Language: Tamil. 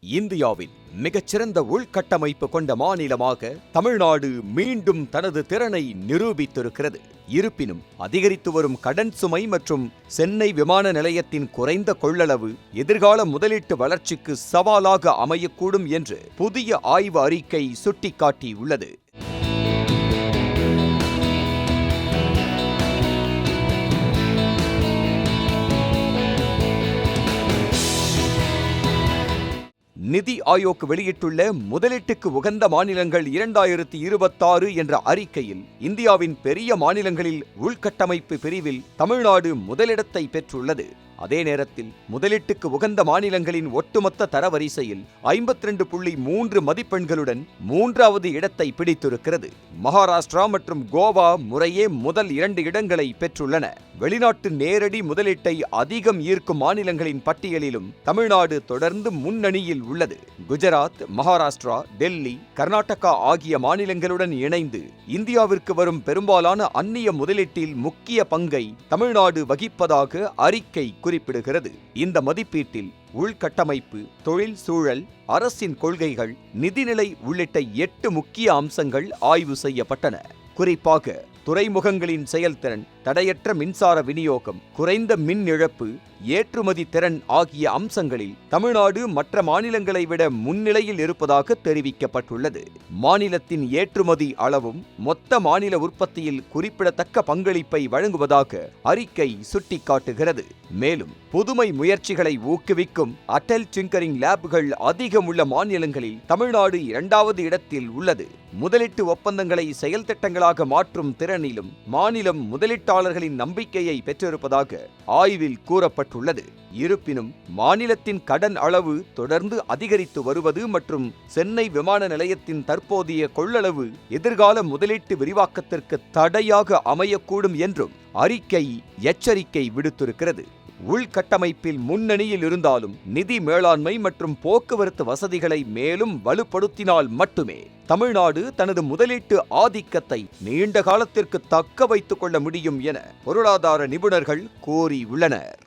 இந்தியாவின் மிகச்சிறந்த உள்கட்டமைப்பு கொண்ட மாநிலமாக தமிழ்நாடு மீண்டும் தனது திறனை நிரூபித்திருக்கிறது. இருப்பினும் அதிகரித்து வரும் கடன் சுமை மற்றும் சென்னை விமான நிலையத்தின் குறைந்த கொள்ளளவு எதிர்கால முதலீட்டு வளர்ச்சிக்கு சவாலாக அமையக்கூடும் என்று புதிய ஆய்வு அறிக்கை சுட்டிக்காட்டியுள்ளது. நிதி ஆயோக் வெளியிட்டுள்ள முதலீட்டுக்கு உகந்த மாநிலங்கள் 2026 என்ற அறிக்கையில் இந்தியாவின் பெரிய மாநிலங்களில் உள்கட்டமைப்பு பிரிவில் தமிழ்நாடு முதலிடத்தை பெற்றுள்ளது. அதே நேரத்தில் முதலீட்டுக்கு உகந்த மாநிலங்களின் ஒட்டுமொத்த தரவரிசையில் 52.3 மதிப்பெண்களுடன் 3வது இடத்தை பிடித்திருக்கிறது. மகாராஷ்டிரா மற்றும் கோவா முறையே முதல் 2 இடங்களை பெற்றுள்ளன. வெளிநாட்டு நேரடி முதலீட்டை அதிகம் ஈர்க்கும் மாநிலங்களின் பட்டியலிலும் தமிழ்நாடு தொடர்ந்து முன்னணியில் உள்ளது. குஜராத், மகாராஷ்டிரா, டெல்லி, கர்நாடகா ஆகிய மாநிலங்களுடன் இணைந்து இந்தியாவிற்கு வரும் பெரும்பாலான அந்நிய முதலீட்டில் முக்கிய பங்கை தமிழ்நாடு வகிப்பதாக அறிக்கை குறிப்பிடுகிறது. இந்த மதிப்பீட்டில் உள்கட்டமைப்பு, தொழில் சூழல், அரசின் கொள்கைகள், நிதிநிலை உள்ளிட்ட 8 முக்கிய அம்சங்கள் ஆய்வு செய்யப்பட்டன. குறிப்பாக துறைமுகங்களின் செயல்திறன், தடையற்ற மின்சார விநியோகம், குறைந்த மின் இழப்பு, ஏற்றுமதி திறன் ஆகிய அம்சங்களில் தமிழ்நாடு மற்ற மாநிலங்களை விட முன்னிலையில் இருப்பதாக தெரிவிக்கப்பட்டுள்ளது. மாநிலத்தின் ஏற்றுமதி அளவும் மொத்த மாநில உற்பத்தியில் குறிப்பிடத்தக்க பங்களிப்பை வழங்குவதாக அறிக்கை சுட்டிக்காட்டுகிறது. மேலும் புதுமை முயற்சிகளை ஊக்குவிக்கும் அடல் டிங்கரிங் லேப்கள் அதிகம் உள்ள மாநிலங்களில் தமிழ்நாடு 2வது இடத்தில் உள்ளது. முதலீட்டு ஒப்பந்தங்களை செயல் திட்டங்களாக மாற்றும் திறனிலும் மாநிலம் முதலீட்டாளர்களின் நம்பிக்கையை பெற்றிருப்பதாக ஆய்வில் கூறப்பட்டுள்ளது. இருப்பினும் மாநிலத்தின் கடன் அளவு தொடர்ந்து அதிகரித்து வருவது மற்றும் சென்னை விமான நிலையத்தின் தற்போதைய கொள்ளளவு எதிர்கால முதலீட்டு விரிவாக்கத்திற்கு தடையாக அமையக்கூடும் என்றும் அறிக்கை எச்சரிக்கை விடுத்திருக்கிறது. உள்கட்டமைப்பில் முன்னணியில் இருந்தாலும் நிதி மேலாண்மை மற்றும் போக்குவரத்து வசதிகளை மேலும் வலுப்படுத்தினால் மட்டுமே தமிழ்நாடு தனது முதலீட்டு ஆதிக்கத்தை நீண்ட காலத்திற்கு தக்க வைத்துக் கொள்ள முடியும் என பொருளாதார நிபுணர்கள் கூறியுள்ளனர்.